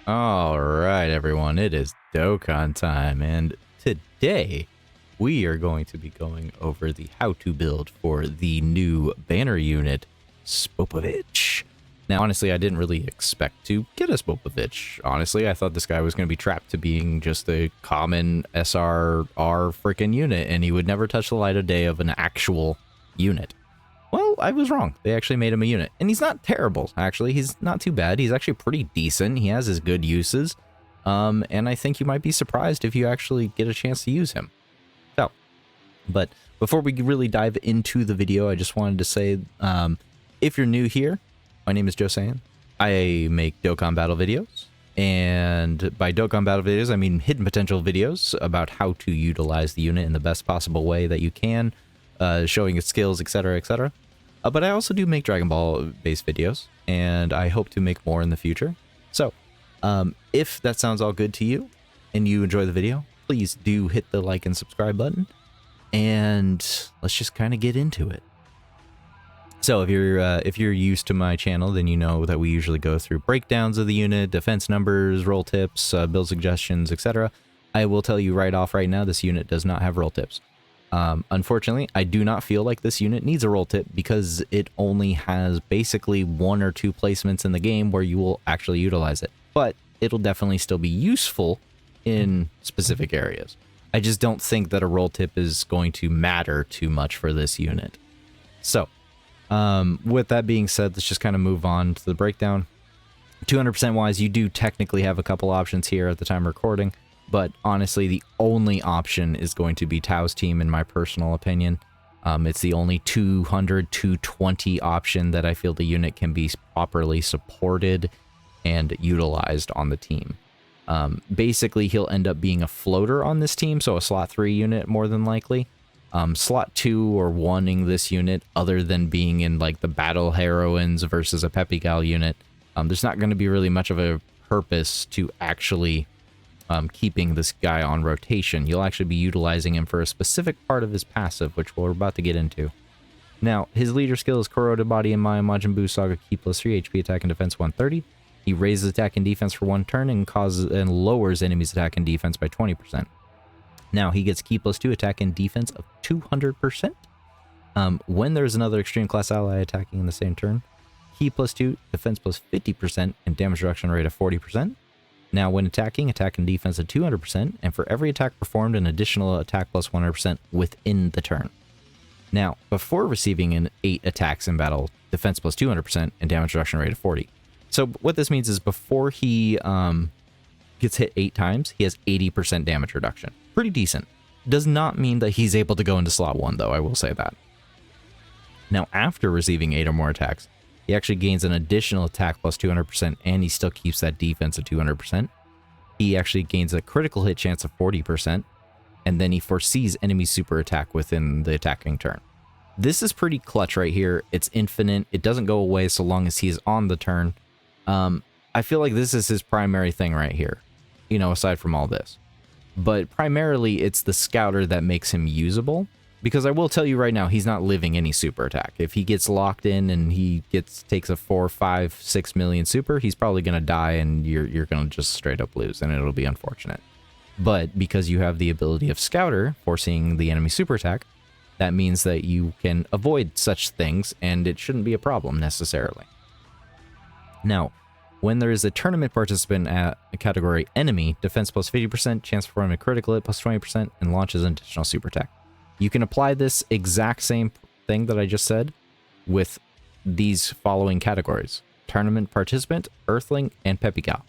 All right, everyone, it is Dokkan time, and today we are going to be going over the how-to build for the new banner unit, Spopovich. Now, honestly, I didn't really expect to get a Spopovich. Honestly, I thought this guy was going to be trapped to being just a common SRR freaking unit, and he would never touch the light of day of an actual unit. Well, I was wrong. They actually made him a unit. And he's not terrible, actually. He's not too bad. He's actually pretty decent. He has his good uses. And I think you might be surprised if you actually get a chance to use him. So, but before we really dive into the video, I just wanted to say, if you're new here, my name is Saiyan. I make Dokkan battle videos. And by Dokkan battle videos, I mean hidden potential videos about how to utilize the unit in the best possible way that you can, showing its skills, etc., etc. But I also do make Dragon Ball based videos, and I hope to make more in the future. So, if that sounds all good to you, and you enjoy the video, please do hit the like and subscribe button, and let's just kind of get into it. So, if you're used to my channel, then you know that we usually go through breakdowns of the unit, defense numbers, roll tips, build suggestions, etc. I will tell you right off right now, this unit does not have roll tips. Unfortunately, I do not feel like this unit needs a roll tip because it only has basically 1 or 2 placements in the game where you will actually utilize it. But it'll definitely still be useful in specific areas. I just don't think that a roll tip is going to matter too much for this unit. So, with that being said, let's just kind of move on to the breakdown. 200% wise, you do technically have a couple options here at the time of recording. But honestly, the only option is going to be Tao's team, in my personal opinion. It's the only 200, 220 option that I feel the unit can be properly supported and utilized on the team. Basically, he'll end up being a floater on this team, so a slot 3 unit more than likely. Slot 2 or 1ing this unit, other than being in like the battle heroines versus a PHY unit, there's not going to be really much of a purpose to actually keeping this guy on rotation. You'll actually be utilizing him for a specific part of his passive, which we're about to get into. Now, his leader skill is Corroded Body and Maya Majin Buu Saga Ki plus 3 HP attack and defense 130. He raises attack and defense for 1 turn and lowers enemies' attack and defense by 20%. Now, he gets Ki plus 2 attack and defense of 200%. When there's another extreme class ally attacking in the same turn, Ki plus 2, defense plus 50%, and damage reduction rate of 40%. Now, when attacking, attack and defense at 200%, and for every attack performed, an additional attack plus 100% within the turn. Now, before receiving an 8 attacks in battle, defense plus 200%, and damage reduction rate of 40. So what this means is before he gets hit 8 times, he has 80% damage reduction. Pretty decent. Does not mean that he's able to go into slot 1, though, I will say that. Now, after receiving 8 or more attacks, he actually gains an additional attack plus 200%, and he still keeps that defense at 200%. He actually gains a critical hit chance of 40%, and then he foresees enemy super attack within the attacking turn. This is pretty clutch right here. It's infinite. It doesn't go away so long as he's on the turn. I feel like this is his primary thing right here, you know, aside from all this. But primarily, it's the scouter that makes him usable. Because I will tell you right now, he's not living any super attack. If he gets locked in and he takes a 4, 5, 6 million super, he's probably going to die and you're going to just straight up lose, and it'll be unfortunate. But because you have the ability of Scouter, foreseeing the enemy super attack, that means that you can avoid such things, and it shouldn't be a problem necessarily. Now, when there is a tournament participant at a category enemy, defense plus 50%, chance for a critical hit plus 20%, and launches an additional super attack. You can apply this exact same thing that I just said with these following categories: tournament participant, earthling, and PHY.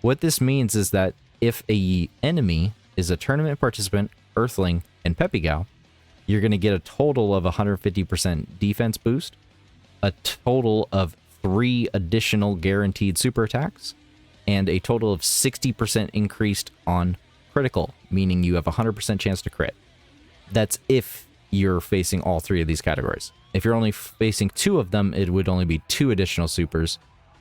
What this means is that if a enemy is a tournament participant, earthling, and PHY, you're going to get a total of 150% defense boost, a total of 3 additional guaranteed super attacks, and a total of 60% increased on critical, meaning you have a 100% chance to crit. That's if you're facing all 3 of these categories. If you're only facing 2 of them, it would only be 2 additional supers,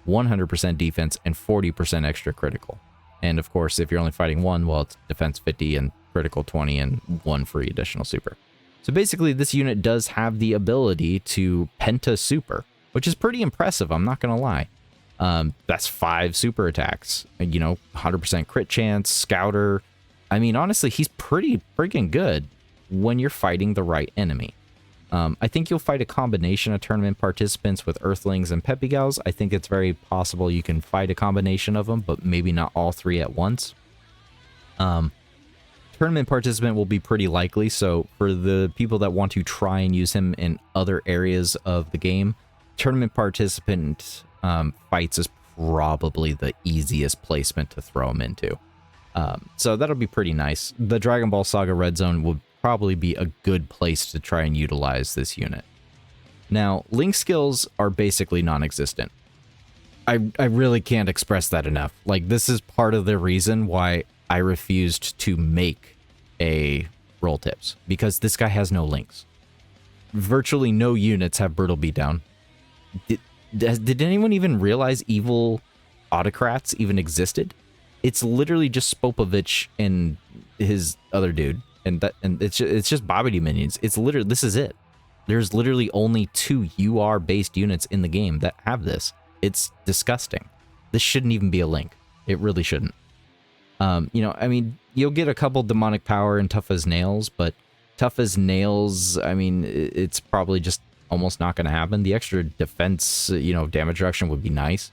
100% defense, and 40% extra critical. And of course, if you're only fighting 1, well, it's defense 50 and critical 20 and 1 free additional super. So basically, this unit does have the ability to penta super, which is pretty impressive, I'm not going to lie. That's 5 super attacks. And, you know, 100% crit chance, scouter. I mean, honestly, he's pretty freaking good when you're fighting the right enemy. I think you'll fight a combination of tournament participants with Earthlings and Peppy Gals. I think it's very possible you can fight a combination of them, but maybe not all 3 at once. Tournament participant will be pretty likely, so for the people that want to try and use him in other areas of the game, tournament participant fights is probably the easiest placement to throw him into. So that'll be pretty nice. The Dragon Ball Saga Red Zone would probably be a good place to try and utilize this unit. Now, Link skills are basically non-existent. I really can't express that enough. Like, this is part of the reason why I refused to make a roll tips, because this guy has no links. Virtually no units have brutal beatdown. Did anyone even realize evil autocrats even existed? It's literally just Spopovich and his other dude, and it's just Babidi minions. It's literally, this is it. There's literally only 2 UR based units in the game that have this. It's disgusting. This shouldn't even be a link. It really shouldn't. You know, I mean, you'll get a couple demonic power and tough as nails, but tough as nails, I mean, it's probably just almost not going to happen. The extra defense, you know, damage reduction would be nice.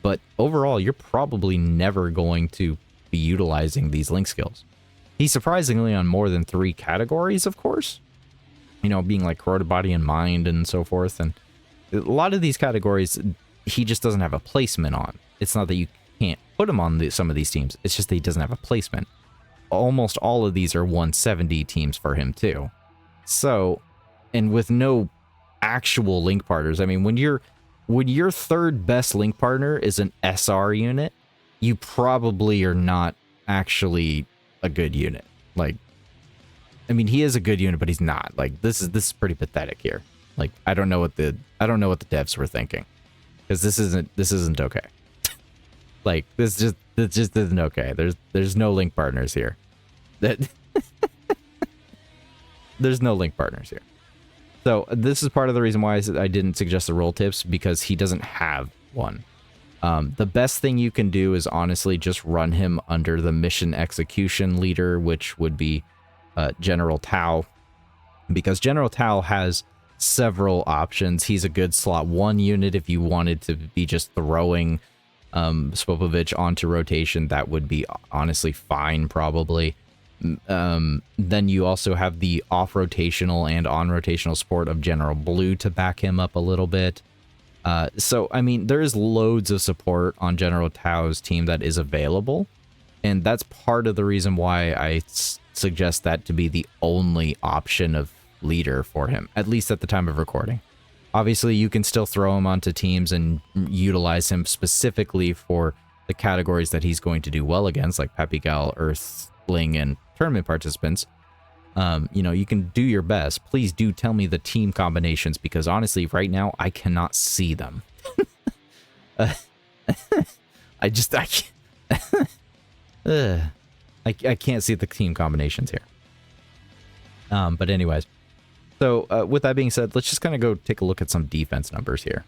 But overall, you're probably never going to be utilizing these link skills. He's surprisingly on more than 3 categories, of course. You know, being like corroded body and mind and so forth. And a lot of these categories, he just doesn't have a placement on. It's not that you can't put him on some of these teams. It's just that he doesn't have a placement. Almost all of these are 170 teams for him too. So, and with no actual link partners, I mean, when your 3rd best link partner is an SR unit, you probably are not actually a good unit. Like, I mean, he is a good unit, but he's not. Like, this is pretty pathetic here. Like, I don't know what the devs were thinking, because this isn't okay. Like, this just isn't okay. There's no link partners here. There's no link partners here. So this is part of the reason why I didn't suggest the roll tips, because he doesn't have one. The best thing you can do is honestly just run him under the mission execution leader, which would be General Tao, because General Tao has several options. He's a good slot 1 unit if you wanted to be just throwing Spopovich onto rotation. That would be honestly fine, probably. Then you also have the off-rotational and on-rotational support of General Blue to back him up a little bit. So, I mean, there is loads of support on General Tao's team that is available, and that's part of the reason why I suggest that to be the only option of leader for him, at least at the time of recording. Obviously, you can still throw him onto teams and utilize him specifically for the categories that he's going to do well against, like Peppy Gal, Earthling, and tournament participants. You know, you can do your best. Please do tell me the team combinations, because honestly, right now, I cannot see them. I can't see the team combinations here. But anyways, so with that being said, let's just kind of go take a look at some defense numbers here.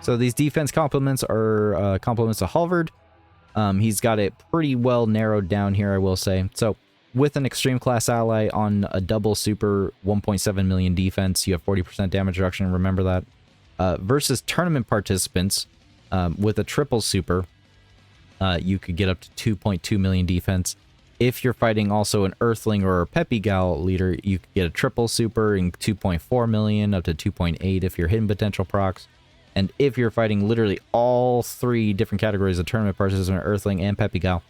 So these defense complements are complements to Halvard. He's got it pretty well narrowed down here, I will say. So with an extreme class ally on a double super 1.7 million defense, you have 40% damage reduction, remember that. Versus tournament participants with a triple super, you could get up to 2.2 million defense. If you're fighting also an Earthling or a Peppy Gal leader, you could get a triple super and 2.4 million up to 2.8 if you're hidden potential procs. And if you're fighting literally all 3 different categories of tournament participant, Earthling and Peppy Gal,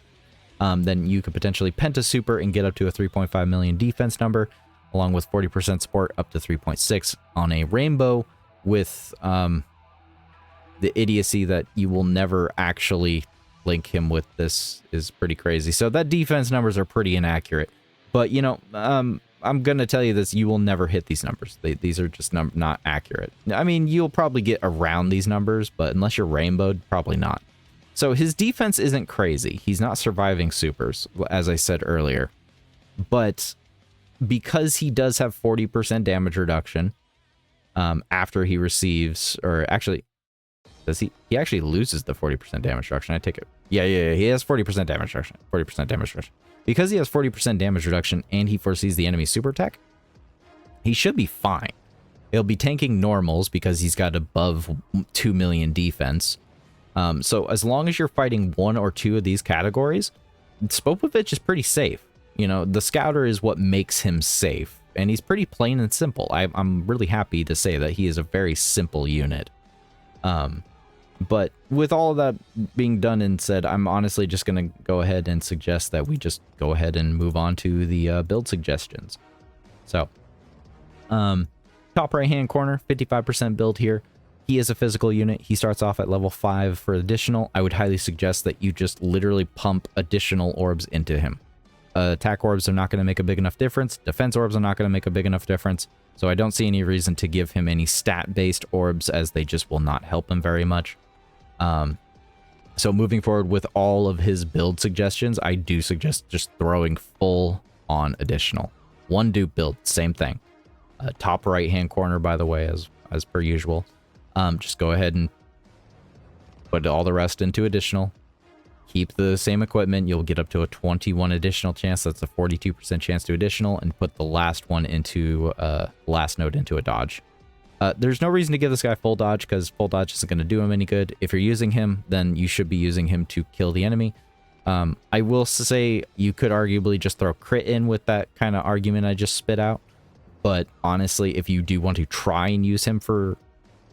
then you could potentially Penta Super and get up to a 3.5 million defense number, along with 40% support up to 3.6 on a Rainbow, with the idiocy that you will never actually link him with this is pretty crazy. So that defense numbers are pretty inaccurate. But, you know, I'm going to tell you this, you will never hit these numbers. These are just not accurate. I mean, you'll probably get around these numbers, but unless you're rainbowed, probably not. So his defense isn't crazy. He's not surviving supers, as I said earlier. But because he does have 40% damage reduction after he receives, or actually, Does he? He actually loses the 40% damage reduction. I take it. Yeah, he has 40% damage reduction. 40% damage reduction. Because he has 40% damage reduction and he foresees the enemy's super attack, he should be fine. He'll be tanking normals because he's got above 2 million defense. So as long as you're fighting one or two of these categories, Spopovich is pretty safe. You know, the Scouter is what makes him safe. And he's pretty plain and simple. I'm really happy to say that he is a very simple unit. But with all of that being done and said, I'm honestly just going to go ahead and suggest that we just go ahead and move on to the build suggestions. So, top right-hand corner, 55% build here. He is a physical unit. He starts off at level 5 for additional. I would highly suggest that you just literally pump additional orbs into him. Attack orbs are not going to make a big enough difference. Defense orbs are not going to make a big enough difference. So I don't see any reason to give him any stat-based orbs, as they just will not help him very much. So moving forward with all of his build suggestions, I do suggest just throwing full on additional. One dupe build, same thing. Top right-hand corner, by the way, as per usual. Just go ahead and put all the rest into additional. Keep the same equipment. You'll get up to a 21 additional chance. That's a 42% chance to additional, and put the last one into last node into a dodge. There's no reason to give this guy full dodge, because full dodge isn't going to do him any good. If you're using him, then you should be using him to kill the enemy. I will say you could arguably just throw crit in with that kind of argument I just spit out. But honestly, if you do want to try and use him for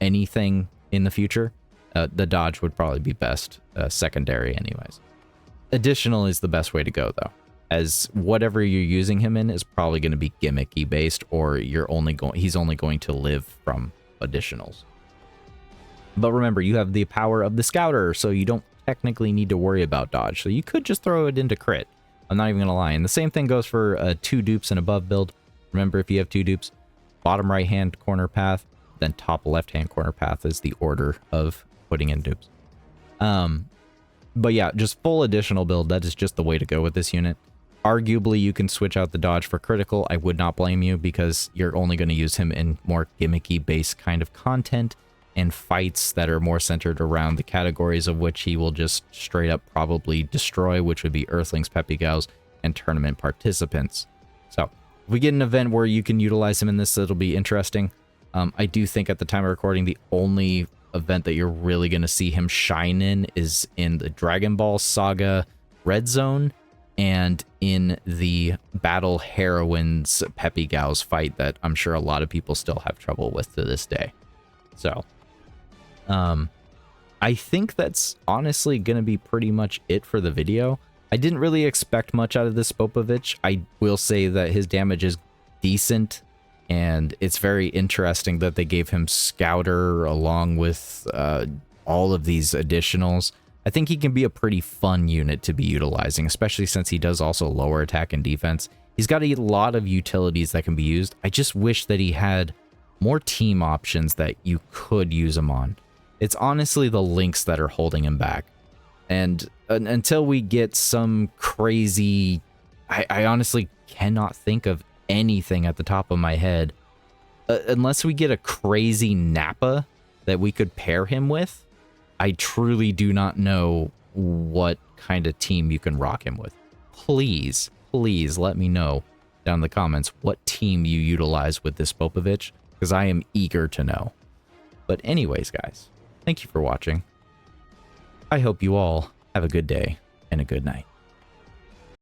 anything in the future, the dodge would probably be best, secondary anyways. Additional is the best way to go, though, as whatever you're using him in is probably going to be gimmicky based, or he's only going to live from additionals. But remember, you have the power of the Scouter, so you don't technically need to worry about dodge. So you could just throw it into crit. I'm not even going to lie. And the same thing goes for 2 dupes and above build. Remember, if you have 2 dupes, bottom right hand corner path, then top left hand corner path is the order of putting in dupes. But yeah, just full additional build. That is just the way to go with this unit. Arguably, you can switch out the dodge for critical. I would not blame you, because you're only going to use him in more gimmicky based kind of content and fights that are more centered around the categories of which he will just straight up probably destroy, which would be Earthlings, Pepigals, and tournament participants. So if we get an event where you can utilize him in this, it'll be interesting. I do think at the time of recording, the only event that you're really going to see him shine in is in the Dragonball Saga Red Zone, and in the Battle Heroines Pepigals fight that I'm sure a lot of people still have trouble with to this day. So, I think that's honestly going to be pretty much it for the video. I didn't really expect much out of this Spopovich. I will say that his damage is decent, and it's very interesting that they gave him Scouter along with all of these additionals. I think he can be a pretty fun unit to be utilizing, especially since he does also lower attack and defense. He's got a lot of utilities that can be used. I just wish that he had more team options that you could use him on. It's honestly the links that are holding him back. And until we get some crazy... I honestly cannot think of anything at the top of my head. Unless we get a crazy Nappa that we could pair him with, I truly do not know what kind of team you can rock him with. Please, please let me know down in the comments what team you utilize with this Spopovich, because I am eager to know. But anyways, guys, thank you for watching. I hope you all have a good day and a good night.